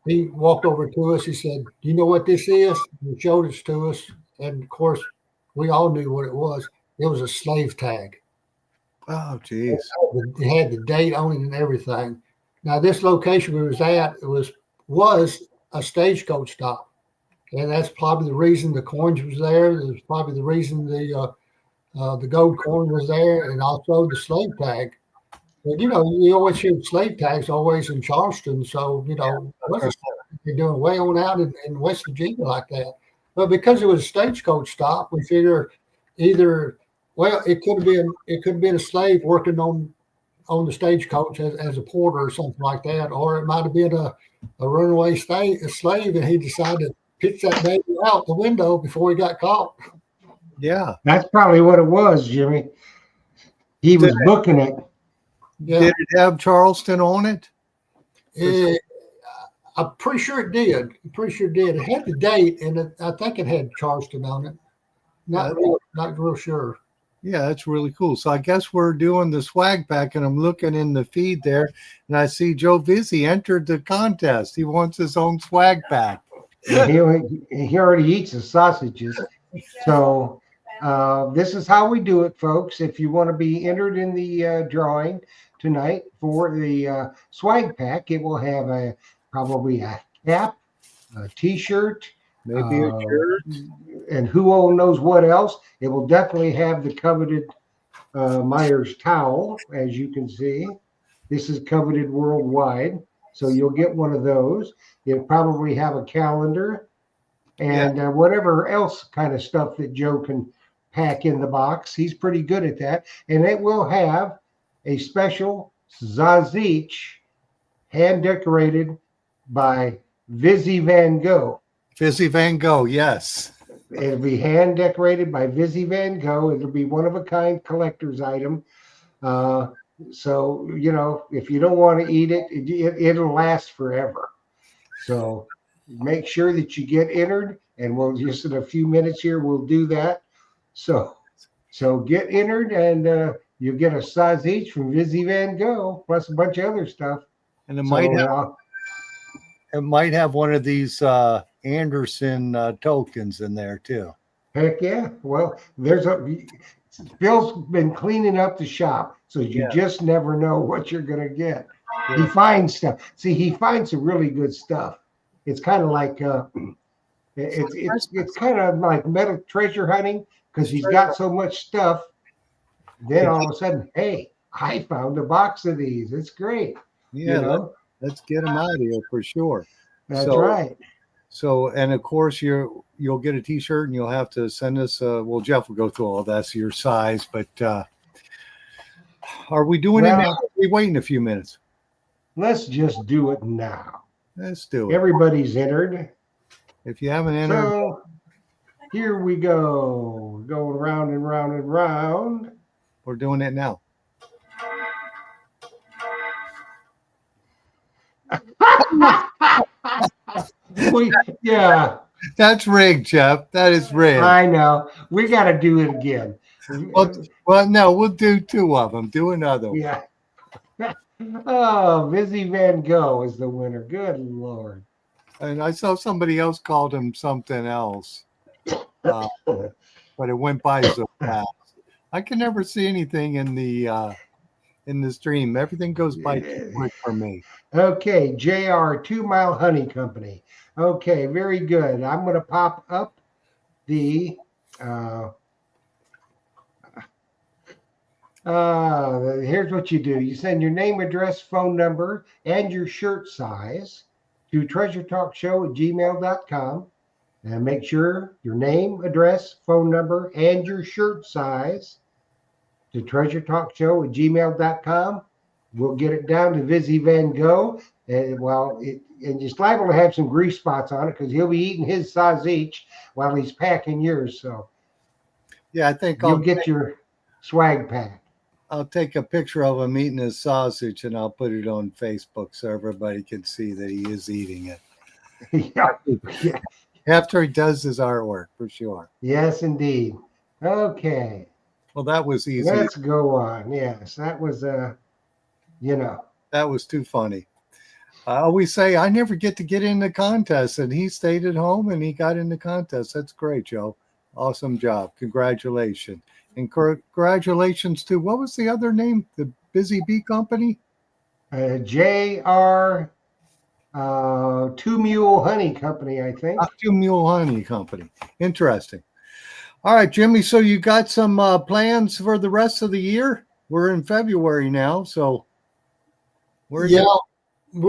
he walked over to us. He said, "Do you know what this is?" He showed it to us. And of course, we all knew what it was. It was a slave tag. Oh, geez. It had the date on it and everything. Now, this location we was at, it was a stagecoach stop. And that's probably the reason the coins was there. It's probably the reason the gold coin was there, and also the slave tag. But you always hear slave tags always in Charleston. So what's they're doing way on out in West Virginia like that? But because it was a stagecoach stop, we figure it could have been a slave working on the stagecoach as a porter or something like that, or it might have been a runaway slave, and he decided to pitch that baby out the window before he got caught. Yeah. That's probably what it was, Jimmy. He was booking it. Yeah. Did it have Charleston on it? I'm pretty sure it did. It had the date, and I think it had Charleston on it. Not real sure. Yeah, that's really cool. So I guess we're doing the swag pack, and I'm looking in the feed there, and I see Joe Vizzi entered the contest. He wants his own swag pack. He already eats the sausages. So this is how we do it, folks. If you want to be entered in the drawing tonight for the swag pack, it will have probably a cap, a T-shirt, Maybe a shirt. And who all knows what else. It will definitely have the coveted Myers towel, as you can see. This is coveted worldwide, so you'll get one of those. It'll probably have a calendar and whatever else kind of stuff that Joe can pack in the box. He's pretty good at that. And it will have a special Zazich hand decorated by Vizzy Van Gogh. Fizzy Van Gogh, yes. It'll be hand decorated by Vizzy Van Gogh. It'll be one of a kind collector's item. So, if you don't want to eat it, it'll last forever. So make sure that you get entered, and we'll just in a few minutes here, we'll do that. So get entered, and you'll get a size each from Vizzy Van Gogh, plus a bunch of other stuff. And it So, might have one of these Anderson tokens in there too. heck yeah. Well, Phil's been cleaning up the shop, so you just never know what you're going to get. Yeah. He finds stuff. See, he finds some really good stuff. It's kind of like it's kind of like metal treasure hunting, because he's got so much stuff. Then all of a sudden, hey, I found a box of these. It's great. Yeah, let's get them out of here for sure. That's right. So, and of course, you'll get a T-shirt, and you'll have to send us. Well, Jeff will go through all that's your size, but are we doing it now? Are we waiting a few minutes? Let's just do it now. Let's do it. Everybody's entered. If you haven't entered, So here we go. Going round and round and round. we're doing it now. Yeah, That's rigged, Jeff. That is rigged. I know. We got to do it again. Well, no, we'll do two of them. Do another one. Yeah. Oh, Vizzy Van Gogh is the winner. Good Lord. And I saw somebody else called him something else, but it went by so fast. I can never see anything in the stream. Everything goes by too quick for me. Okay, JR 2 Mile Honey Company. Okay, very good. I'm going to pop up the here's what you do. You send your name, address, phone number, and your shirt size to treasuretalkshow@gmail.com. And make sure your name, address, phone number, and your shirt size to treasuretalkshow@gmail.com. We'll get it down to Vizzy Van Gogh. And it's liable to have some grease spots on it, because he'll be eating his size each while he's packing yours. So Yeah, I think you'll get your swag pack. I'll take a picture of him eating his sausage, and I'll put it on Facebook so everybody can see that he is eating it. Yeah. After he does his artwork, for sure. Yes, indeed. Okay. Well, that was easy. Let's go on. Yes, that was That was too funny. I always say I never get in the contest, and he stayed at home and he got in the contest. That's great, Joe. Awesome job. Congratulations. And congratulations to, what was the other name? The Busy Bee Company? JR 2 Mule Honey Company, I think. 2 Mule Honey Company. Interesting. All right, Jimmy. So you got some plans for the rest of the year? We're in February now, so We're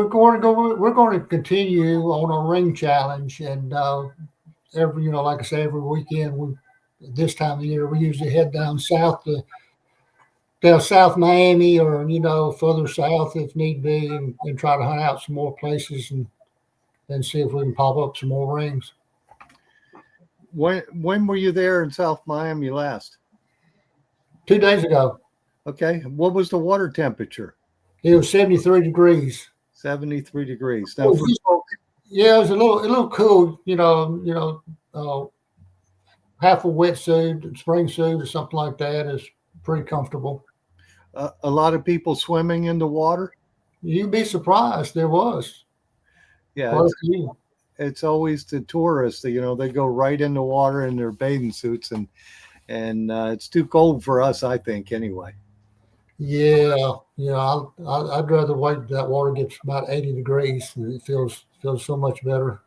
going to continue on our ring challenge, and every like I say, every weekend this time of year we usually head down south to South Miami, or further south if need be, and try to hunt out some more places and see if we can pop up some more rings. When were you there in South Miami last? 2 days ago. Okay. What was the water temperature? It was 73 degrees. 73 degrees. Now, It was a little cool. Half a wetsuit, spring suit, or something like that is pretty comfortable. a lot of people swimming in the water. You'd be surprised. There was. Yeah, it's always the tourists. They go right in the water in their bathing suits, and it's too cold for us, I think, anyway. Yeah, I'd rather wait. That water gets about 80 degrees, and it feels so much better.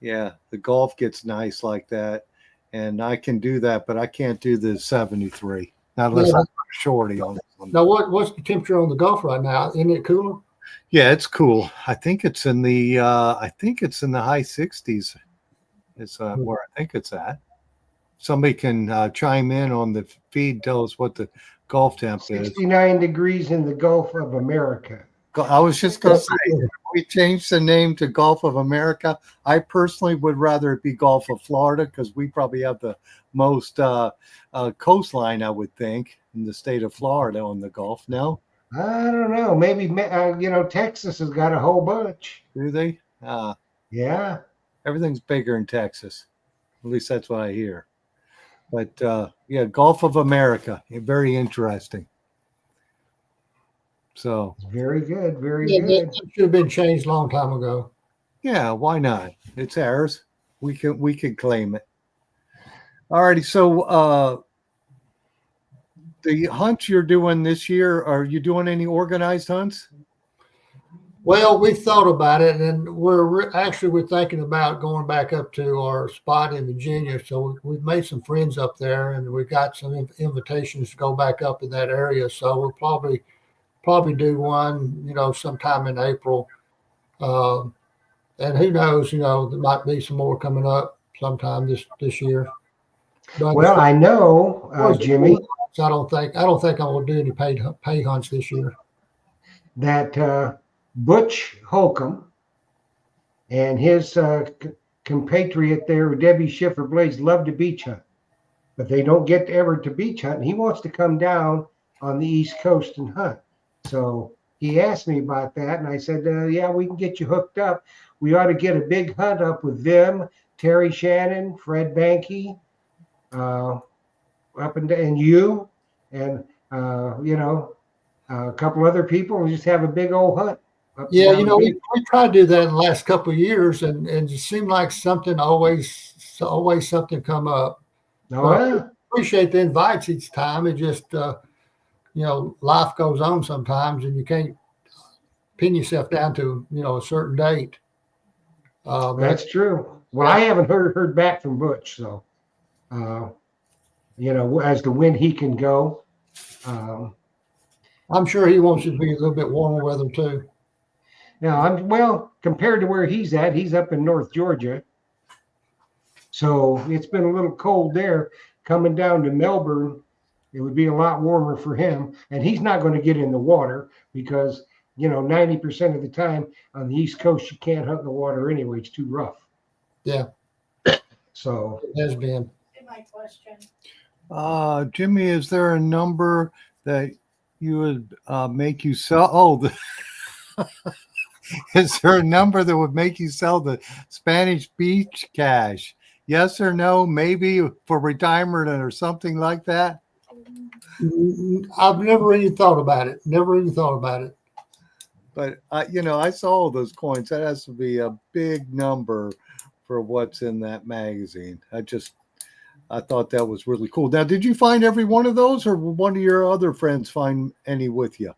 Yeah, the Gulf gets nice like that, and I can do that, but I can't do the 73. Not unless I'm shorty on it. Now, what's the temperature on the Gulf right now? Isn't it cooler? Yeah, it's cool. I think it's in the high 60s. It's where I think it's at. somebody can chime in on the feed, tell us what the Gulf temp is. 69 degrees in the Gulf of America. I was just going to say, we changed the name to Gulf of America. I personally would rather it be Gulf of Florida because we probably have the most coastline, I would think, in the state of Florida on the Gulf. No? I don't know. Maybe, Texas has got a whole bunch. Do they? Yeah. Everything's bigger in Texas. At least that's what I hear. But yeah, Gulf of America. Very interesting. So Very good. Very Yeah, good. that should have been changed a long time ago. yeah, why not? It's ours. We can claim it. All righty. So the hunts you're doing this year, are you doing any organized hunts? Well, we thought about it, and we're thinking about going back up to our spot in Virginia. So we've made some friends up there, and we got some invitations to go back up in that area. So we'll probably do one, sometime in April. And who knows, there might be some more coming up sometime this year. But Well, I know, Jimmy, I don't think I'm going to do any pay hunts this year. that Butch Holcomb and his compatriot there, Debbie Schiffer Blades, love to beach hunt, but they don't get ever to beach hunt. And he wants to come down on the East Coast and hunt. So he asked me about that, and I said, yeah, we can get you hooked up. We ought to get a big hunt up with them, Terry Shannon, Fred Banky, and you, and a couple other people, and just have a big old hunt. Yeah, we tried to do that in the last couple of years, and it just seemed like always something come up. Yeah. Appreciate the invites each time. It just life goes on sometimes, and you can't pin yourself down to a certain date. That's true. Well, I haven't heard back from Butch, so as to when he can go. I'm sure he wants it to be a little bit warmer weather too. Now, compared to where he's at, he's up in North Georgia, so it's been a little cold there. Coming down to Melbourne, it would be a lot warmer for him, and he's not going to get in the water because 90% of the time on the East Coast you can't hunt in the water anyway; it's too rough. Yeah. So it has been. My question. Jimmy, is there a number that you would make you sell? Oh, is there a number that would make you sell the Spanish beach cash? Yes or no? Maybe for retirement or something like that? I've never really thought about it. But I saw those coins. That has to be a big number for what's in that magazine. I thought that was really cool. Now, did you find every one of those, or will one of your other friends find any with you?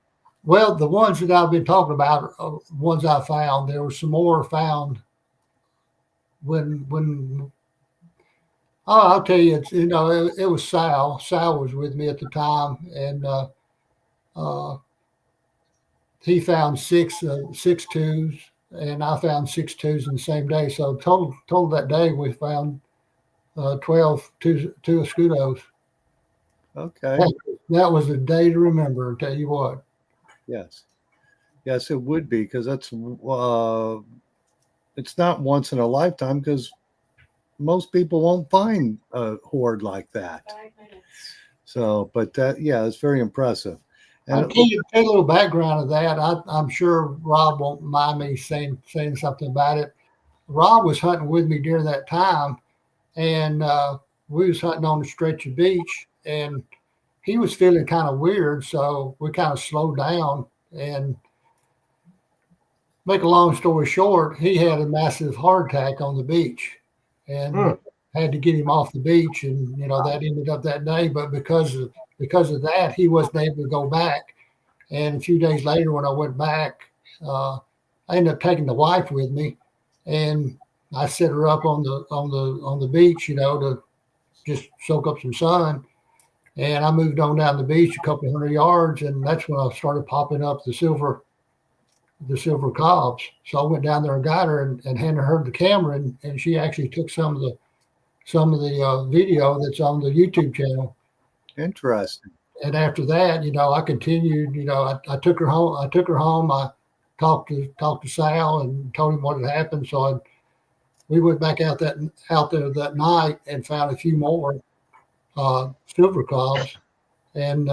Well, the ones that I've been talking about are ones I found. There were some more found when I'll tell you, it was Sal. Sal was with me at the time, and he found six twos, and I found 6 twos in the same day. So total that day we found 12 two escudos. Okay. That was a day to remember, I'll tell you what. Yes, it would be, because that's it's not once in a lifetime, because most people won't find a hoard like that. 5 minutes. So, but it's very impressive. And I'll tell you a little background of that. I'm sure Rob won't mind me saying something about it. Rob was hunting with me during that time, and we was hunting on the stretch of beach, and he was feeling kind of weird, so we kind of slowed down. And make a long story short, he had a massive heart attack on the beach, and had to get him off the beach, and that ended up that day. But because of that, he wasn't able to go back. And a few days later, when I went back, I ended up taking the wife with me, and I set her up on the beach, to just soak up some sun. And I moved on down the beach a couple hundred yards, and that's when I started popping up the silver cobs. So I went down there and got her and handed her the camera, and she actually took some of some of the video that's on the YouTube channel. Interesting. And after that, I continued. I took her home. I talked to Sal and told him what had happened. So we went back out there that night and found a few more silver cobs, and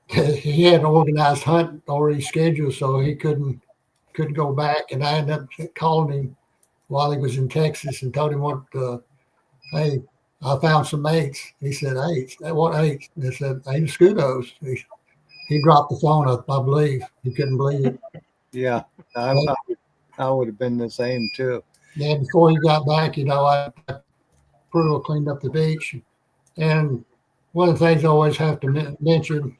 he had an organized hunt already scheduled, so he couldn't go back. And I ended up calling him while he was in Texas and told him hey, I found some eights. He said, eights? What eights? They said, 8 scudos. He dropped the phone, I believe. He couldn't believe it. Yeah, I would have been the same too. Yeah, before he got back, I pretty well cleaned up the beach. And one of the things I always have to mention,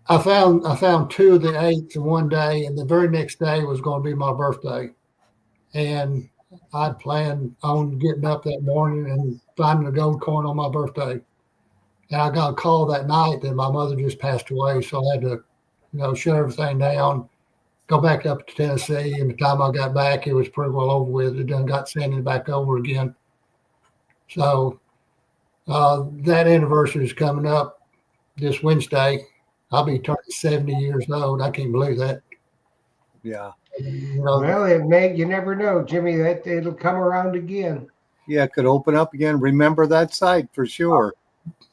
I found 2 of the 8s in one day, and the very next day was going to be my birthday. And I'd planned on getting up that morning and finding a gold coin on my birthday. And I got a call that night that my mother just passed away, so I had to, shut everything down, go back up to Tennessee. And by the time I got back, it was pretty well over with. It done got sent back over again. So that anniversary is coming up this Wednesday. I'll be turning 70 years old. I can't believe that. Yeah. Well, you never know, Jimmy, that it'll come around again. Yeah, it could open up again. Remember that site for sure.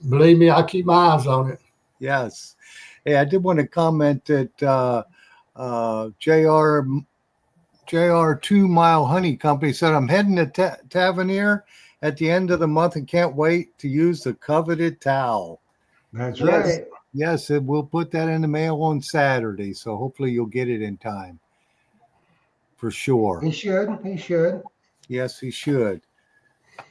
Believe me, I keep my eyes on it. Yes. Hey, I did want to comment that JR 2 Mile Honey Company said, I'm heading to Tavernier at the end of the month and can't wait to use the coveted towel. That's right. Yes, we'll put that in the mail on Saturday, so hopefully you'll get it in time. For sure. He should. Yes, he should.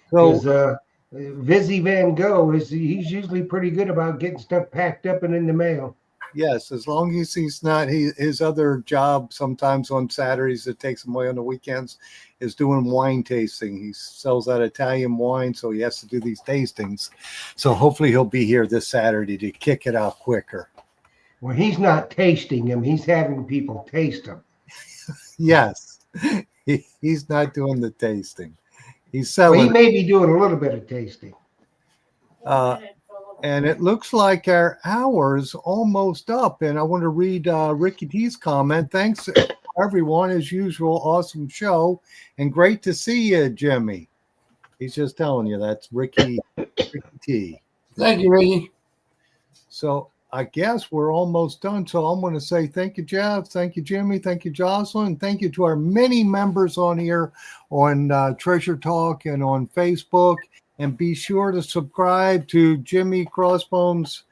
So Vizzy Van Gogh he's usually pretty good about getting stuff packed up and in the mail. Yes, as long as he's not his other job sometimes on Saturdays that takes him away on the weekends is doing wine tasting. He sells that Italian wine, so he has to do these tastings. So hopefully he'll be here this Saturday to kick it out quicker. Well, he's not tasting them, he's having people taste them. Yes. He's not doing the tasting. He's selling. Well, he may be doing a little bit of tasting. And it looks like our hour's almost up. And I want to read Ricky T's comment. Thanks, everyone, as usual. Awesome show. And great to see you, Jimmy. He's just telling you that's Ricky T. Thank you, Ricky. So I guess we're almost done. So I'm going to say thank you, Jeff. Thank you, Jimmy. Thank you, Jocelyn. Thank you to our many members on here on Treasure Talk and on Facebook. And be sure to subscribe to Jimmy Crossbones'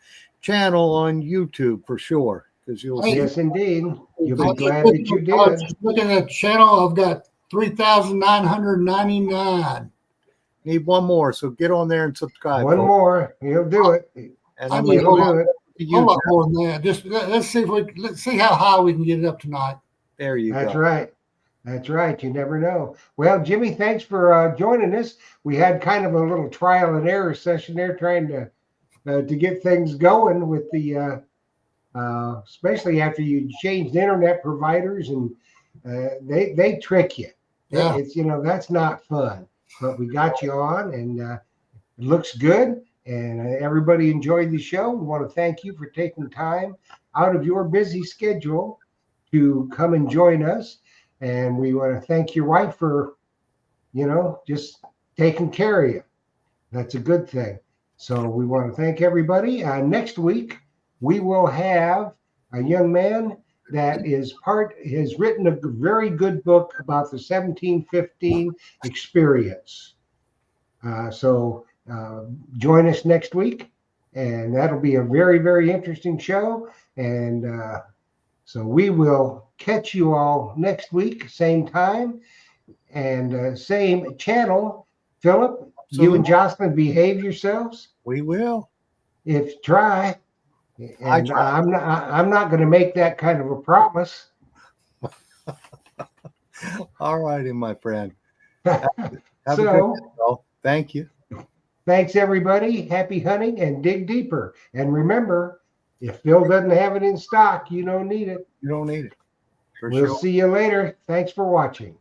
channel on YouTube for sure. Because you'll see. Yes, indeed. You'll be glad that you did. Looking at the channel, I've got 3,999. Need one more, so get on there and subscribe. One more, he'll do it. And I then need He'll do it. a lot more than that. Just let's see how high we can get it up tonight. There you go. That's right. That's right. You never know. Well, Jimmy, thanks for joining us. We had kind of a little trial and error session there, trying to get things going with the, especially after you changed internet providers, and they trick you. Yeah. It's that's not fun. But we got you on, and it looks good. And everybody enjoyed the show. We want to thank you for taking time out of your busy schedule to come and join us. And we want to thank your wife for, just taking care of you. That's a good thing. So we want to thank everybody. Next week, we will have a young man that has written a very good book about the 1715 experience. So join us next week, and that'll be a very, very interesting show. And so we will catch you all next week, same time and same channel. Philip, you and Jocelyn, behave yourselves. We will. Try. And try. I'm not going to make that kind of a promise. All righty, my friend. Have a So, good day. Thank you. Thanks, everybody. Happy hunting and dig deeper. And remember, if Phil doesn't have it in stock, you don't need it. You don't need it. For We'll sure. see you later. Thanks for watching.